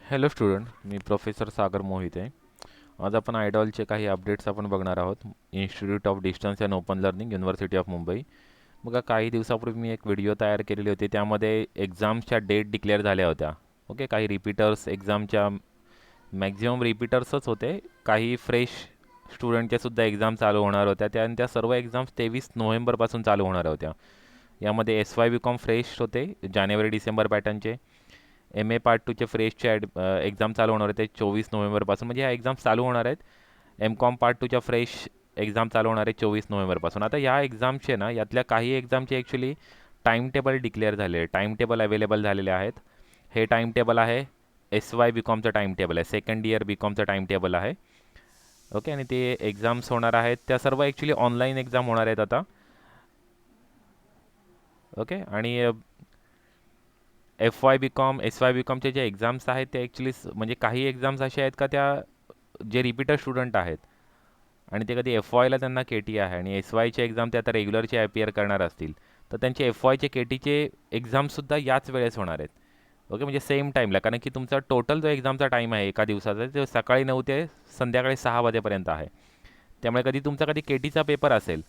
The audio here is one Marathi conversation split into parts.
हॅलो स्टुडंट, मी प्रोफेसर सागर मोहिते. आज आपण आयडॉलचे काही अपडेट्स आपण बघणार आहोत. Institute of distance and open learning, university of Mumbai. बघा, काही दिवसापूर्वी मी एक व्हिडिओ तयार केलेली होती. त्यामध्ये एक्झामच्या डेट डिक्लेअर झाल्या होत्या. ओके, काही रिपीटर्स एक्झामच्या मॅक्झिमम रिपीटर्सच होते. काही फ्रेश स्टुडंटच्या सुद्धा एक्झाम चालू होणार होत्या. त्या सर्व एक्झाम्स 23 नोव्हेंबरपासून चालू होणार होत्या. यामध्ये SY BCom फ्रेश होते, जानेवारी डिसेंबर पॅटर्नचे. MA पार्ट 2चे फ्रेशचे एक्झाम चालू होणार आहेत 24 नोव्हेंबरपासून. म्हणजे ह्या एक्झाम्स चालू होणार आहेत. MCOM पार्ट 2च्या फ्रेश एक्झाम चालू होणार आहे 24 नोव्हेंबरपासून. आता ह्या एक्झामचे ना, यातल्या काही एक्झामचे ॲक्च्युली टाईम टेबल डिक्लेअर झाले, टाईम टेबल अवेलेबल झालेले आहेत. हे टाईम टेबल आहे SY BComचं टाईम टेबल आहे, सेकंड इयर BComचं टाईम टेबल आहे. ओके, आणि ते एक्झाम्स होणार आहेत, त्या सर्व ॲक्च्युली ऑनलाईन एक्झाम होणार आहेत आता. ओके, आणि FY BCom SY BComचे जे एक्झाम्स आहेत ते ॲक्च्युली म्हणजे काही एक्झाम्स अशा आहेत का त्या जे रिपीटर स्टुडंट आहेत आणि ते कधी FYला त्यांना KT आहे आणि SYचे एक्झाम ते आता रेग्युलरचे अपियर करणार असतील, तर त्यांचे FYचे KTचे एक्झामसुद्धा याच वेळेस होणार आहेत. ओके, म्हणजे सेम टाईमला, कारण की तुमचा टोटल जो एक्झामचा टाईम आहे एका दिवसाचा, ते सकाळी 9 ते संध्याकाळी 6 वाजेपर्यंत आहे. त्यामुळे कधी KTचा पेपर असेल,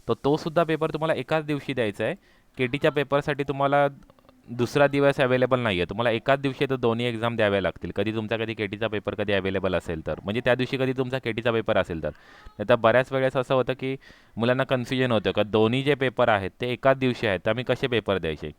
तर तो सुद्धा पेपर तुम्हाला एकाच दिवशी द्यायचा आहे. KTच्या पेपरसाठी तुम्हाला दुसरा दिवस अवेलेबल नाही आहे. तुम्हाला एकाच दिवशी तर दोन्ही एक्झाम द्याव्या लागतील. कधी KTचा पेपर कधी अवेलेबल असेल तर, म्हणजे त्या दिवशी कधी तुमचा KTचा पेपर असेल तर. नाहीतर बऱ्याच वेळेस असं होतं की मुलांना कन्फ्युजन होतं का दोन्ही जे पेपर आहेत ते एकाच दिवशी आहेत, तर आम्ही कसे पेपर द्यायचे.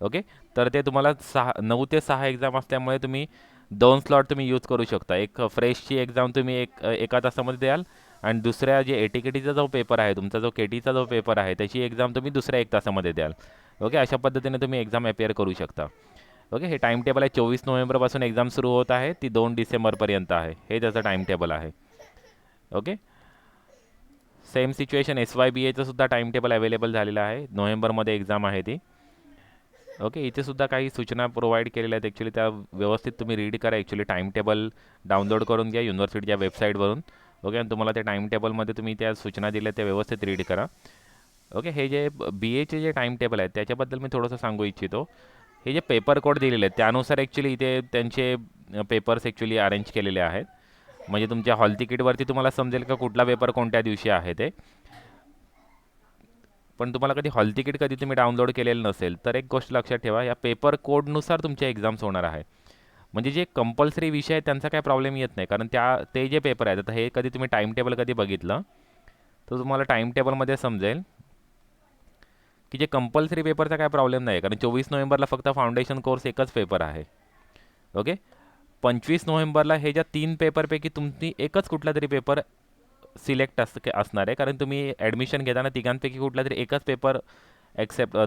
ओके, तर ते तुम्हाला 9 ते 6 एक्झाम असल्यामुळे तुम्ही 2 स्लॉट तुम्ही यूज करू शकता. एक फ्रेशची एक्झाम तुम्ही एका तासामध्ये द्याल आणि दुसऱ्या जे ATKTचा जो पेपर आहे, तुमचा जो KTचा जो पेपर आहे, त्याची एक्झाम तुम्ही दुसऱ्या 1 तासामध्ये द्याल. ओके, अशा पद्धतीने तुम्ही एक्झाम अपियर करू शकता. ओके, हे टाईम टेबल आहे. 24 नोव्हेंबरपासून एक्झाम सुरू होत आहे, ती 2 डिसेंबरपर्यंत आहे. हे त्याचं टाईम टेबल आहे. ओके, सेम सिच्युएशन SYBAचं सुद्धा टाईम टेबल अवेलेबल झालेलं आहे. नोव्हेंबरमध्ये एक्झाम आहे ती. ओके, इथे सुद्धा काही सूचना प्रोव्हाइड केलेल्या आहेत. ॲक्च्युली त्या व्यवस्थित तुम्ही रीड करा. ॲक्च्युली टाईम टेबल डाउनलोड करून घ्या युनिव्हर्सिटीच्या वेबसाईटवरून. ओके, आणि तुम्हाला त्या टाईम टेबलमध्ये तुम्ही त्या सूचना दिल्या त्या व्यवस्थित रीड करा. ओके, हे जे BAचे जे टाईम टेबल आहेत त्याच्याबद्दल मी थोडंसं सांगू इच्छितो. हे जे पेपर कोड दिलेले आहेत त्यानुसार ॲक्च्युली इथे त्यांचे पेपर्स ॲक्च्युली अरेंज केलेले आहेत. म्हणजे तुमच्या हॉल तिकीटवरती तुम्हाला समजेल का कुठला पेपर कोणत्या दिवशी आहे ते. पण तुम्हाला कधी हॉल तिकीट कधी तुम्ही डाउनलोड केलेलं नसेल तर एक गोष्ट लक्षात ठेवा, या पेपर कोडनुसार तुमच्या एक्झाम्स होणार आहे. म्हणजे जे कंपल्सरी विषय आहेत त्यांचा काय प्रॉब्लेम येत नाही, कारण ते जे पेपर आहेत, आता हे कधी तुम्ही टाईम टेबल कधी बघितलं तर तुम्हाला टाईम टेबलमध्ये समजेल की जे कंपल्सरी पेपरचा काय प्रॉब्लेम नाही, कारण 24 नोव्हेंबरला फक्त फाउंडेशन कोर्स एकच पेपर आहे. ओके, 25 नोव्हेंबरला हे ज्या 3 पेपरपैकी तुम्ही एकच कुठला तरी पेपर सिलेक्ट असणार आहे, कारण तुम्ही ॲडमिशन घेताना तिघांपैकी कुठला तरी एकच पेपर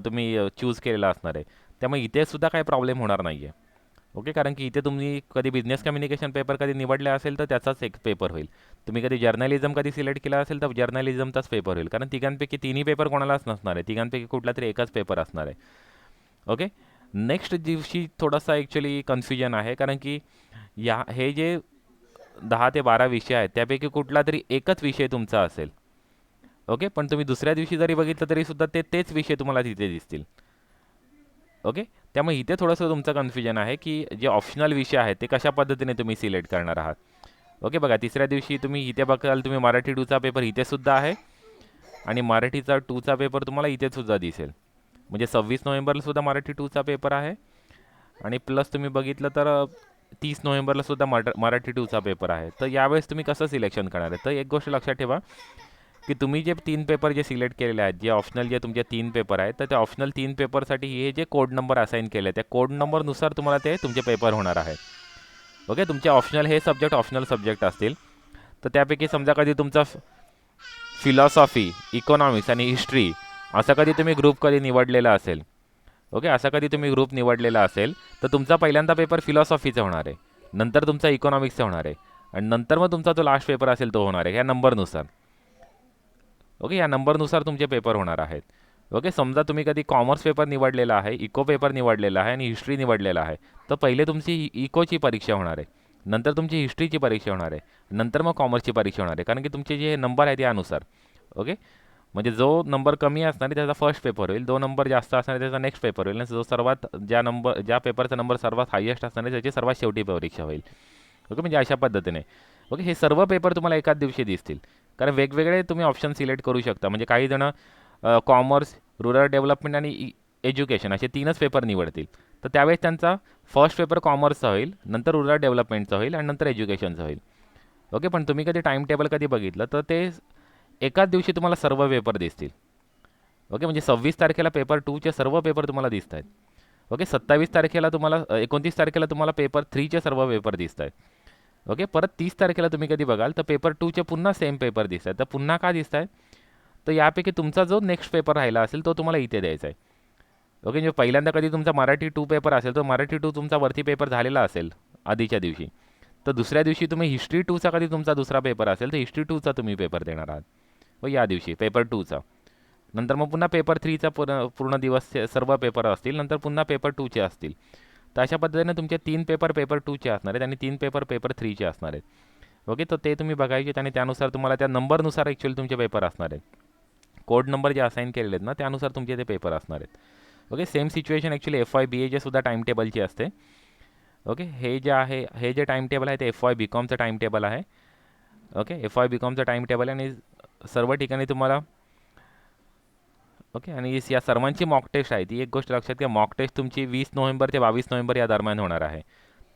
तुम्ही चूज केलेला असणार आहे. त्यामुळे इथे सुद्धा काही प्रॉब्लेम होणार नाही आहे. ओके, कारण की इथे तुम्ही कधी बिझनेस कम्युनिकेशन पेपर कधी निवडले असेल तर त्याचाच एक पेपर होईल. तुम्ही कधी जर्नलिझम कधी सिलेक्ट केला असेल तर जर्नलिझमचाच पेपर होईल, कारण तिघांपैकी तिन्ही पेपर कोणालाच नसणार आहे. तिघांपैकी कुठला तरी एकच पेपर असणार आहे. ओके, नेक्स्ट दिवशी थोडासा ॲक्च्युली कन्फ्युजन आहे, कारण की हे जे 10 ते 12 विषय आहेत त्यापैकी कुठला तरी एकच विषय तुमचा असेल. ओके, पण तुम्ही दुसऱ्या दिवशी जरी बघितलं तरी सुद्धा तेच विषय तुम्हाला तिथे दिसतील. ओके, त्यामुळे इथे थोडंसं तुमचं कन्फ्युजन आहे की जे ऑप्शनल विषय आहेत ते कशा पद्धतीने तुम्ही सिलेक्ट करणार आहात. ओके, बघा, तिसऱ्या दिवशी तुम्ही इथे बघाल, तुम्ही मराठी 2चा पेपर इथे सुद्धा आहे आणि मराठीचा 2चा पेपर तुम्हाला इथे सुद्धा दिसेल. म्हणजे 26 नोव्हेंबरला सुद्धा मराठी 2चा पेपर आहे आणि प्लस तुम्ही बघितलं तर 30 नोव्हेंबरला सुद्धा मराठी 2चा पेपर आहे. तर यावेळेस तुम्ही कसं सिलेक्शन करणार आहे, तर एक गोष्ट लक्षात ठेवा की तुम्ही जे 3 पेपर जे सिलेक्ट केलेले आहेत, जे ऑप्शनल जे तुमचे 3 पेपर आहेत, तर त्या ऑप्शनल 3 पेपरसाठी हे जे कोड नंबर असाइन केले त्या कोड नंबरनुसार तुम्हाला ते तुमचे पेपर होणार आहेत. ओके, तुमचे ऑप्शनल हे सब्जेक्ट ऑप्शनल सब्जेक्ट असतील, तर त्यापैकी समजा कधी तुमचा फिलॉसॉफी, इकॉनॉमिक्स आणि हिस्ट्री असा कधी तुम्ही ग्रुप कधी निवडलेला असेल. ओके, असा कधी तुम्ही ग्रुप निवडलेला असेल तर तुमचा पहिल्यांदा पेपर फिलॉसॉफीचा होणार आहे, नंतर तुमचा इकॉनॉमिक्सचा होणार आहे आणि नंतर मग तुमचा जो लास्ट पेपर असेल तो होणार आहे या नंबरनुसार. ओके, या नंबरनुसार तुमचे पेपर होणार आहेत. ओके, समजा तुम्ही कधी कॉमर्स पेपर निवडलेला आहे, इको पेपर निवडलेला आहे आणि हिस्ट्री निवडलेला आहे, तर पहिले तुमची इकोची परीक्षा होणार आहे, नंतर तुमची हिस्ट्रीची परीक्षा होणार आहे, नंतर मग कॉमर्सची परीक्षा होणार आहे, कारण की तुमचे जे नंबर आहेत यानुसार. ओके, म्हणजे जो नंबर कमी असणार आहे त्याचा फर्स्ट पेपर होईल, जो नंबर जास्त असणार आहे त्याचा नेक्स्ट पेपर होईल, आणि जो सर्वात ज्या पेपरचा नंबर सर्वात हायेस्ट असणार आहे त्याची सर्वात शेवटी परीक्षा होईल. ओके, म्हणजे अशा पद्धतीने. ओके, हे सर्व पेपर तुम्हाला एकाच दिवशी दिसतील, कारण वेगवेगळे तुम्ही ऑप्शन सिलेक्ट करू शकता. म्हणजे काही जण कॉमर्स, रुरल डेव्हलपमेंट आणि एज्युकेशन असे 3च पेपर निवडतील. तर त्यावेळेस त्यांचा फर्स्ट पेपर कॉमर्सचा होईल, नंतर रुरल डेव्हलपमेंटचा होईल आणि नंतर एज्युकेशनचा होईल. ओके, पण तुम्ही कधी टाईम टेबल कधी बघितलं तर ते एकाच दिवशी तुम्हाला सर्व पेपर दिसतील. ओके, म्हणजे 26 तारखेला पेपर 2चे सर्व पेपर तुम्हाला दिसत आहेत. ओके, 27 तारखेला तुम्हाला 29 तारखेला तुम्हाला पेपर 3चे सर्व पेपर दिसत आहेत. ओके, परत 30 तारखेला तुम्ही कधी बघाल तर पेपर 2चे पुन्हा सेम पेपर दिसत आहेत. तर पुन्हा का दिसत आहेत? तर यापैकी तुमचा जो नेक्स्ट पेपर राहिला असेल तो तुम्हाला इथे द्यायचा आहे. ओके, म्हणजे पहिल्यांदा कधी तुमचा मराठी 2 पेपर असेल तर मराठी 2 तुमचा वरती पेपर झालेला असेल आधीच्या दिवशी. तर दुसऱ्या दिवशी तुम्ही हिस्ट्री 2चा कधी तुमचा दुसरा पेपर असेल तर हिस्ट्री 2चा तुम्ही पेपर देणार आहात. व या दिवशी पेपर 2चा. नंतर मग पुन्हा पेपर 3चा पूर्ण दिवस सर्व पेपर असतील, नंतर पुन्हा पेपर 2चे असतील. तर अशा पद्धतीने तुमचे 3 पेपर पेपर 2चे असणार आहेत आणि 3 पेपर पेपर 3चे असणार आहेत. ओके, तर ते तुम्ही बघायचे आणि त्यानुसार तुम्हाला त्या नंबरनुसार ॲक्च्युअली तुमचे पेपर असणार आहेत. कोड नंबर जे असाइन केलेले आहेत ना त्यानुसार तुमचे ते पेपर असणार आहेत. Okay, same situation actually FY BAचे सुद्धा टाईम टेबलची असते. ओके, हे जे टाईम टेबल आहे ते FY BCOMचं टाईम टेबल आहे. ओके, FY BCOMचं टाईम टेबल आहे आणि सर्व ठिकाणी तुम्हाला ओके, आणि या सर्वांची मॉक टेस्ट आहे. ती एक गोष्ट लक्षात घ्या, मॉक टेस्ट तुमची 20 नोव्हेंबर ते 22 नोव्हेंबर या दरम्यान होणार आहे.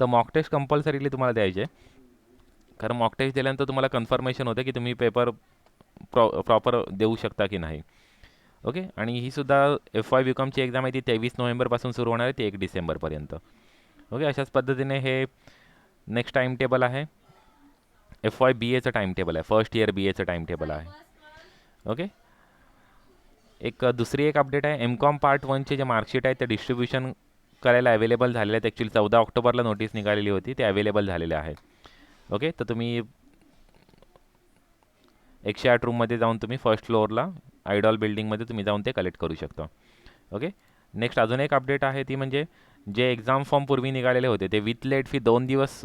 तर मॉक टेस्ट कंपल्सरीली तुम्हाला द्यायचे, कारण मॉक टेस्ट दिल्यानंतर तुम्हाला कन्फर्मेशन होते की तुम्ही पेपर प्रॉपर देऊ शकता की नाही. ओके, आणि ही सुद्धा FY BCOMची एक्झाम आहे ती 23 नोव्हेंबरपासून सुरू होणार आहे, ती 1 डिसेंबरपर्यंत. ओके, अशाच पद्धतीने हे नेक्स्ट टाईम टेबल आहे. FY BAचं टाईम टेबल आहे, फर्स्ट इयर BAचं टाईम टेबल आहे. ओके, दुसरी एक अपडेट आहे, MCOM पार्ट 1चे जे मार्कशीट आहेत ते डिस्ट्रीब्युशन करायला अवेलेबल झालेले आहेत. ॲक्च्युली 14 ऑक्टोबरला नोटीस निघालेली होती, ते अवेलेबल झालेले आहेत. ओके, तर तुम्ही 108 रूममध्ये जाऊन तुम्ही फर्स्ट फ्लोअरला आयडॉल बिल्डिंगमध्ये तुम्ही जाऊन ते कलेक्ट करू शकता. ओके, नेक्स्ट अजून एक अपडेट आहे, ती म्हणजे जे एक्झाम फॉर्म पूर्वी निघालेले होते ते विथ लेट फी 2 दिवस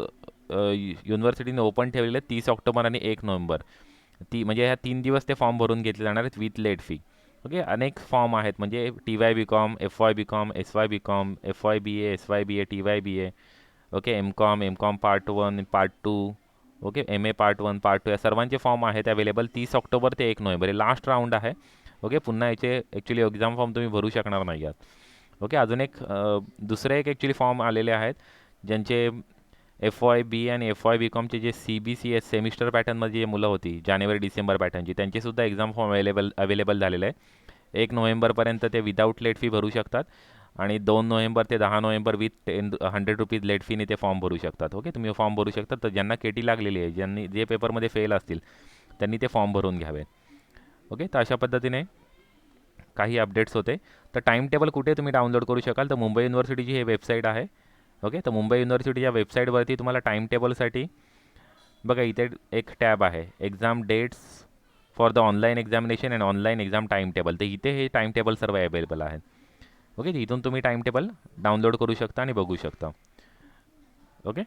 युनिव्हर्सिटीने ओपन ठेवलेले आहेत, 30 ऑक्टोबर आणि 1 नोव्हेंबर. म्हणजे ह्या 3 दिवस ते फॉर्म भरून घेतले जाणार आहेत विथ लेट फी. ओके, अनेक फॉर्म आहेत, म्हणजे TY BCOM, FY BCOM, SY BCOM, FY BA, SY BA, TY BA. Okay, MCOM part 1, part 2, okay, MA part 1, part 2 या सर्वांचे फॉर्म आहेत अवेलेबल 30 ऑक्टोबर ते 1 नोव्हेंबर. हे लास्ट राऊंड आहे. ओके, पुन्हा याचे ॲक्च्युली एक्झाम फॉर्म तुम्ही भरू शकणार नाही आहात. ओके, अजून एक दुसरे एक ॲक्च्युली फॉर्म आलेले आहेत, ज्यांचे FYB आणि FY BCOMचे जे CBCS सेमिस्टर पॅटर्नमध्ये जे मुलं होती जानेवारी डिसेंबर पॅटर्नची, त्यांचेसुद्धा एक्झाम फॉर्म अवेलेबल झालेले आहे. 1 नोव्हेंबरपर्यंत ते विदाऊट लेट फी भरू शकतात आणि 2 नोव्हेंबर ते 10 नोव्हेंबर विथ 100 रुपीज लेट फीने ते फॉर्म भरू शकतात. ओके, तुम्ही फॉर्म भरू शकता. तर ज्यांना KT लागलेली आहे, ज्यांनी जे पेपरमध्ये फेल असतील त्यांनी ते फॉर्म भरून घ्यावे. ओके, तर अशा पद्धतीने काही अपडेट्स होते. तर टाईम टेबल कुठे तुम्ही डाउनलोड करू शकाल, तर मुंबई युनिव्हर्सिटीची हे वेबसाईट आहे. ओके, तर मुंबई युनिव्हर्सिटीच्या वेबसाईटवरती तुम्हाला टाईम टेबलसाठी बघा इथे एक टॅब आहे, exam dates for the online examination and online exam time table. तर इथे हे टाईम टेबल सर्व अवेलेबल आहेत. ओके, इथून तुम्ही टाईम टेबल डाउनलोड करू शकता आणि बघू शकता. Okay,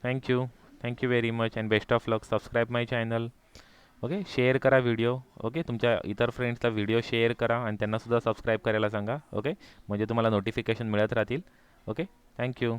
thank you very much and best of luck. Subscribe my channel. Okay, share करा व्हिडिओ. ओके, तुमच्या इतर फ्रेंड्सला व्हिडिओ शेअर करा आणि त्यांनासुद्धा सबस्क्राईब करायला सांगा. ओके, म्हणजे तुम्हाला नोटिफिकेशन मिळत राहतील. Okay, thank you.